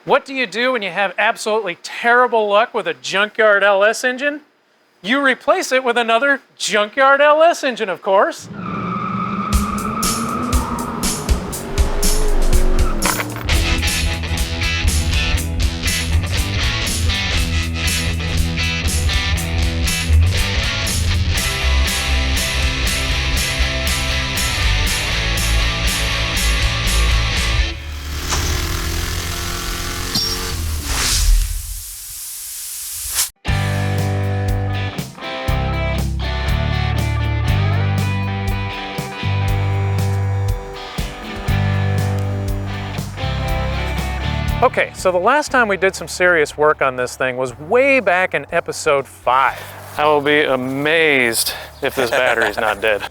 What do you do when you have absolutely terrible luck with a junkyard LS engine? You replace it with another junkyard LS engine, of course. Okay, so the last time we did some serious work on this thing was way back in episode 5. I will be amazed if this battery's not dead.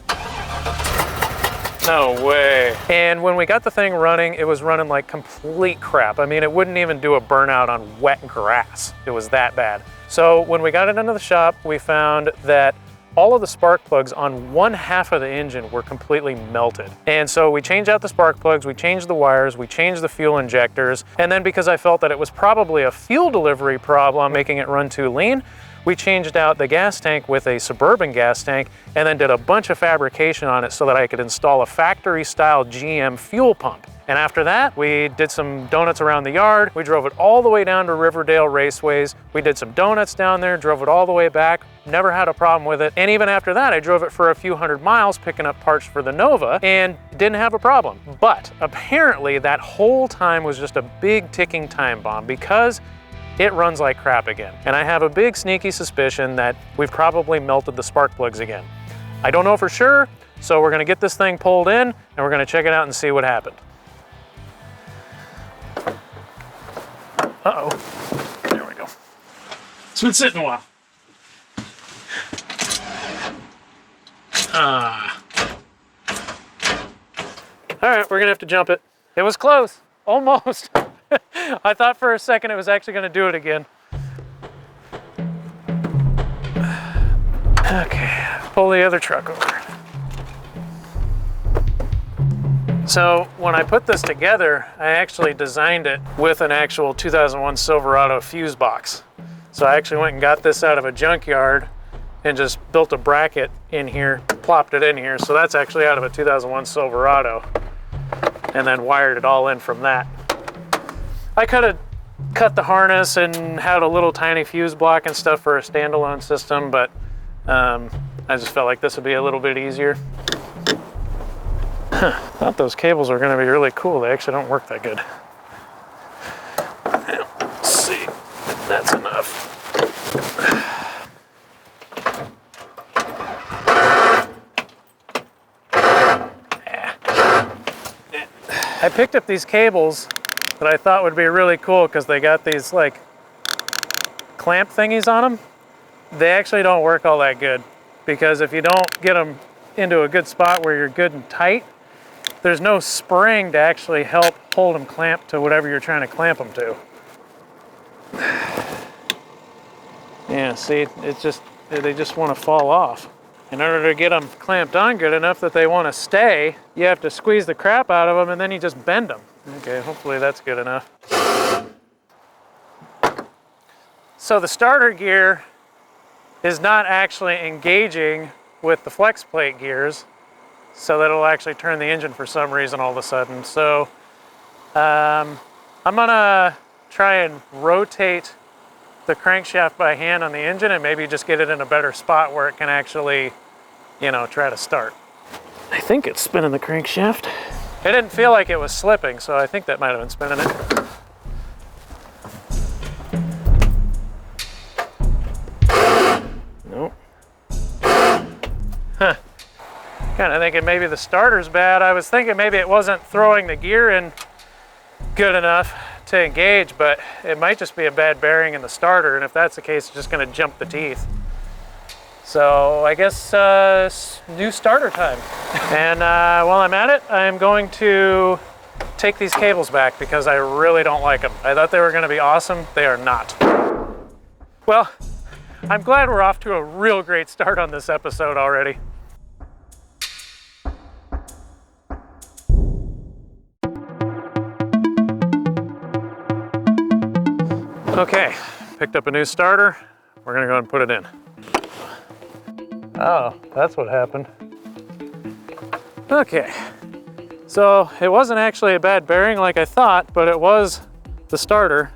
No way. And when we got the thing running, it was running like complete crap. I mean, it wouldn't even do a burnout on wet grass. It was that bad. So when we got it into the shop, we found that all of the spark plugs on one half of the engine were completely melted. And so we changed out the spark plugs, we changed the wires, we changed the fuel injectors, and then because I felt that it was probably a fuel delivery problem making it run too lean, we changed out the gas tank with a Suburban gas tank and then did a bunch of fabrication on it so that I could install a factory-style GM fuel pump. And after that, we did some donuts around the yard. We drove it all the way down to Riverdale Raceways. We did some donuts down there, drove it all the way back. Never had a problem with it. And even after that, I drove it for a few hundred miles picking up parts for the Nova and didn't have a problem. But apparently that whole time was just a big ticking time bomb because it runs like crap again. And I have a big sneaky suspicion that we've probably melted the spark plugs again. I don't know for sure, so we're gonna get this thing pulled in and we're gonna check it out and see what happened. Uh-oh, there we go. It's been sitting a while. All right, we're gonna have to jump it. It was close, almost. I thought for a second it was actually gonna do it again. Okay, pull the other truck over. So when I put this together, I actually designed it with an actual 2001 Silverado fuse box. So I actually went and got this out of a junkyard and just built a bracket in here, plopped it in here. So that's actually out of a 2001 Silverado, and then wired it all in from that. I could have cut the harness and had a little tiny fuse block and stuff for a standalone system, but I just felt like this would be a little bit easier. Thought those cables were going to be really cool. They actually don't work that good. Let's see if that's enough. I picked up these cables that I thought would be really cool because they got these like clamp thingies on them. They actually don't work all that good because if you don't get them into a good spot where you're good and tight, there's no spring to actually help hold them clamped to whatever you're trying to clamp them to. Yeah, see, they just want to fall off. In order to get them clamped on good enough that they want to stay, you have to squeeze the crap out of them and then you just bend them. Okay, hopefully that's good enough. So the starter gear is not actually engaging with the flex plate gears, so that it'll actually turn the engine for some reason all of a sudden. So I'm gonna try and rotate the crankshaft by hand on the engine and maybe just get it in a better spot where it can actually, you know, try to start. I think it's spinning the crankshaft. It didn't feel like it was slipping, so I think that might have been spinning it. Nope. Huh. Kind of thinking maybe the starter's bad. I was thinking maybe it wasn't throwing the gear in good enough to engage, but it might just be a bad bearing in the starter, and if that's the case, it's just going to jump the teeth. So I guess new starter time. And while I'm at it, I'm going to take these cables back because I really don't like them. I thought they were going to be awesome. They are not. Well, I'm glad we're off to a real great start on this episode already. Okay, picked up a new starter. We're gonna go and put it in. Oh, that's what happened. Okay, so it wasn't actually a bad bearing like I thought, but it was the starter.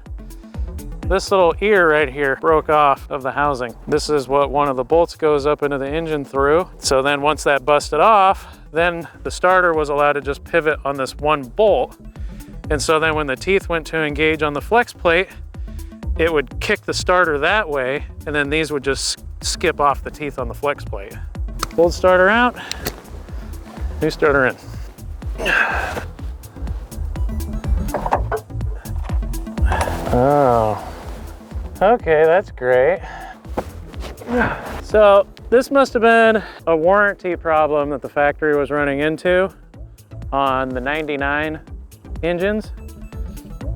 This little ear right here broke off of the housing. This is what one of the bolts goes up into the engine through. So then once that busted off, then the starter was allowed to just pivot on this one bolt. And so then when the teeth went to engage on the flex plate, it would kick the starter that way, and then these would just skip off the teeth on the flex plate. Old starter out, new starter in. Oh, okay, that's great. So this must have been a warranty problem that the factory was running into on the 99 engines.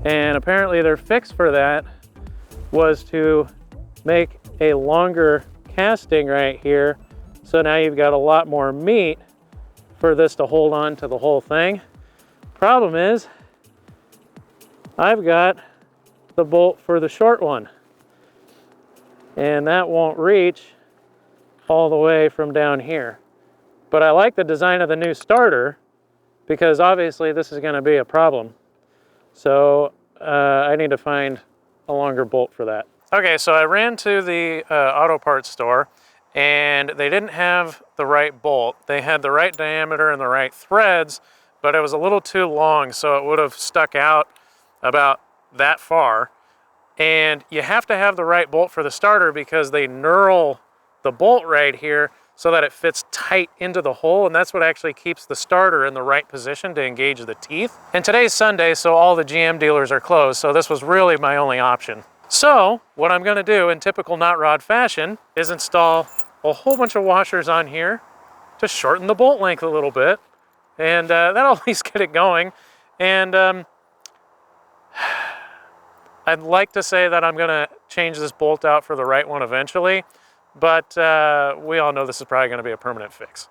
And apparently their fix for that was to make a longer casting right here. So now you've got a lot more meat for this to hold on to the whole thing. Problem is, I've got the bolt for the short one, and that won't reach all the way from down here. But I like the design of the new starter because obviously this is going to be a problem. So I need to find a longer bolt for that. Okay, so I ran to the auto parts store and they didn't have the right bolt. They had the right diameter and the right threads, but it was a little too long, so it would have stuck out about that far. And you have to have the right bolt for the starter because they knurl the bolt right here so that it fits tight into the hole, and that's what actually keeps the starter in the right position to engage the teeth. And today's Sunday, so all the GM dealers are closed, so this was really my only option. So what I'm gonna do in typical Knot Rod fashion is install a whole bunch of washers on here to shorten the bolt length a little bit, and that'll at least get it going. And I'd like to say that I'm gonna change this bolt out for the right one eventually, but we all know this is probably gonna be a permanent fix.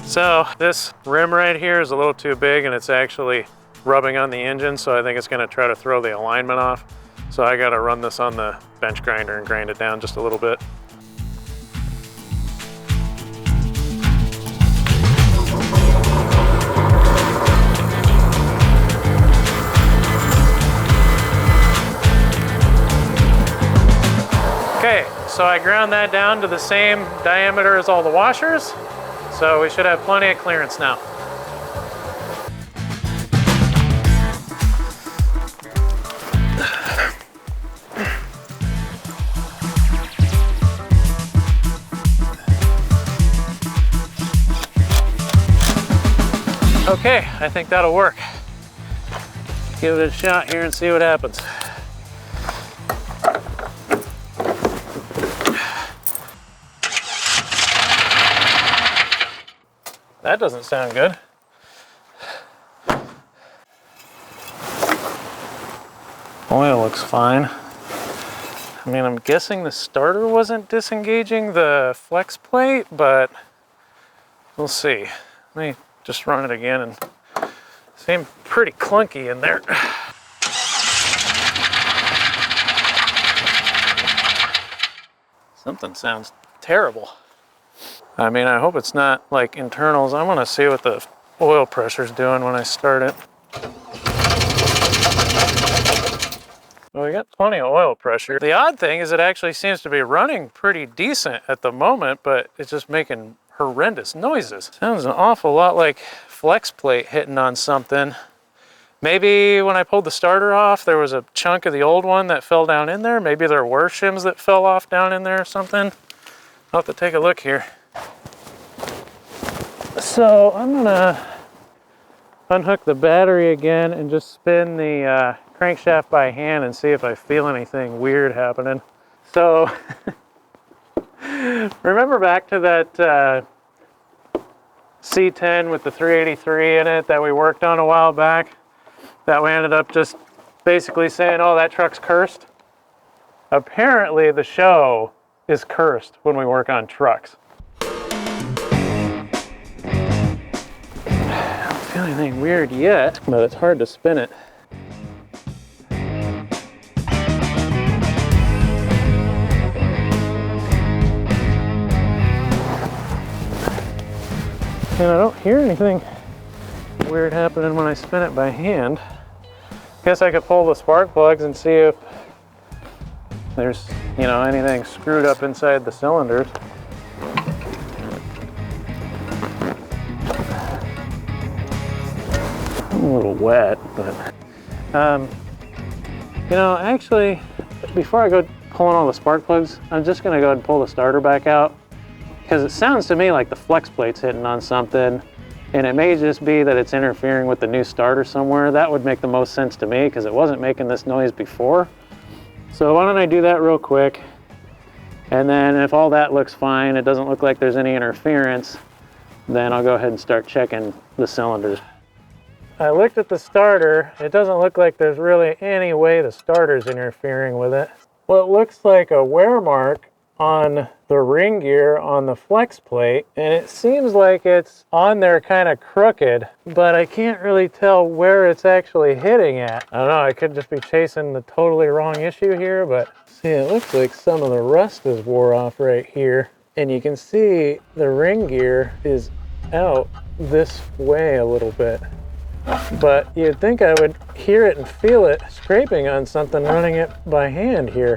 So this rim right here is a little too big and it's actually rubbing on the engine, so I think it's gonna try to throw the alignment off. So I gotta run this on the bench grinder and grind it down just a little bit. Okay, so I ground that down to the same diameter as all the washers, so we should have plenty of clearance now. Okay, I think that'll work. Give it a shot here and see what happens. That doesn't sound good. Oil looks fine. I mean, I'm guessing the starter wasn't disengaging the flex plate, but we'll see. Let me just run it again, and it seemed pretty clunky in there. Something sounds terrible. I mean, I hope it's not like internals. I want to see what the oil pressure's doing when I start it. Well, we got plenty of oil pressure. The odd thing is it actually seems to be running pretty decent at the moment, but it's just making horrendous noises. Sounds an awful lot like flex plate hitting on something. Maybe when I pulled the starter off, there was a chunk of the old one that fell down in there. Maybe there were shims that fell off down in there or something. I'll have to take a look here. So I'm gonna unhook the battery again and just spin the crankshaft by hand and see if I feel anything weird happening. So remember back to that C10 with the 383 in it that we worked on a while back, that we ended up just basically saying, oh, that truck's cursed? Apparently the show is cursed when we work on trucks. I'm got anything weird yet, but it's hard to spin it. And I don't hear anything weird happening when I spin it by hand. Guess I could pull the spark plugs and see if there's, you know, anything screwed up inside the cylinders. I'm a little wet, but you know, actually, before I go pulling all the spark plugs, I'm just gonna go ahead and pull the starter back out, because it sounds to me like the flex plate's hitting on something, and it may just be that it's interfering with the new starter somewhere. That would make the most sense to me, because it wasn't making this noise before. So why don't I do that real quick, and then if all that looks fine, it doesn't look like there's any interference, then I'll go ahead and start checking the cylinders. I looked at the starter. It doesn't look like there's really any way the starter's interfering with it. What looks like a wear mark on the ring gear on the flex plate, and it seems like it's on there kind of crooked, but I can't really tell where it's actually hitting at. I don't know, I could just be chasing the totally wrong issue here, but see, it looks like some of the rust is wore off right here, and you can see the ring gear is out this way a little bit. But you'd think I would hear it and feel it scraping on something running it by hand here.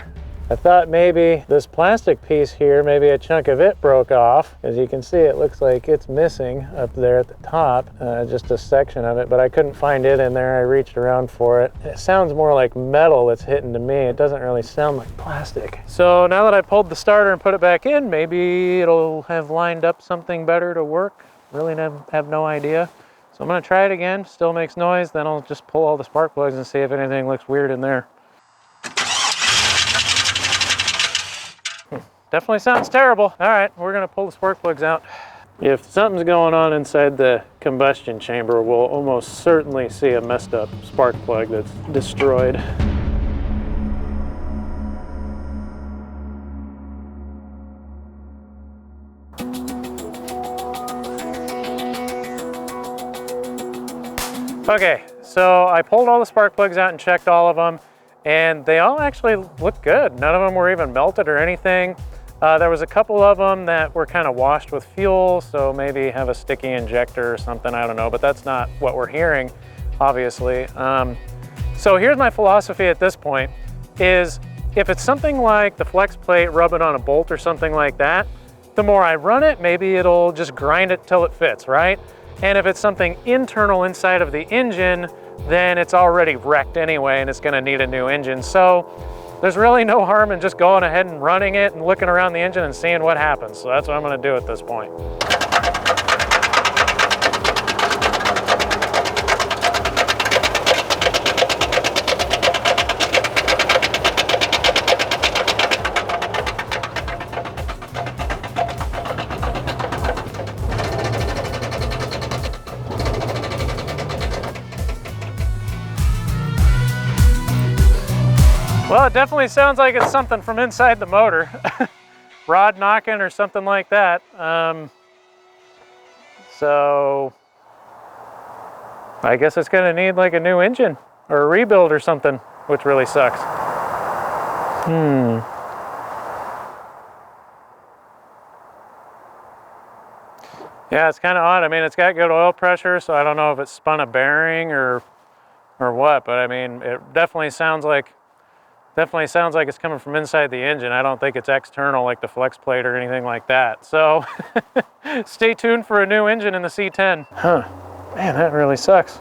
I thought maybe this plastic piece here, maybe a chunk of it broke off. As you can see, it looks like it's missing up there at the top, just a section of it, but I couldn't find it in there. I reached around for it. It sounds more like metal that's hitting to me. It doesn't really sound like plastic. So now that I pulled the starter and put it back in, maybe it'll have lined up something better to work. Really have no idea. So I'm gonna try it again, still makes noise, then I'll just pull all the spark plugs and see if anything looks weird in there. Definitely sounds terrible. All right, we're gonna pull the spark plugs out. If something's going on inside the combustion chamber, we'll almost certainly see a messed up spark plug that's destroyed. Okay, so I pulled all the spark plugs out and checked all of them, and they all actually look good. None of them were even melted or anything. There was a couple of them that were kind of washed with fuel, so maybe have a sticky injector or something, I don't know, but that's not what we're hearing, obviously. So here's my philosophy at this point, is if it's something like the flex plate rubbing on a bolt or something like that, the more I run it, maybe it'll just grind it till it fits, right? And if it's something internal inside of the engine, then it's already wrecked anyway and it's gonna need a new engine. So there's really no harm in just going ahead and running it and looking around the engine and seeing what happens. So that's what I'm gonna do at this point. Well, it definitely sounds like it's something from inside the motor. Rod knocking or something like that. So I guess it's gonna need like a new engine or a rebuild or something, which really sucks. Yeah, it's kind of odd. I mean, it's got good oil pressure, so I don't know if it spun a bearing or what, but I mean, it definitely sounds like it's coming from inside the engine. I don't think it's external like the flex plate or anything like that. So stay tuned for a new engine in the C10. Huh, man, that really sucks.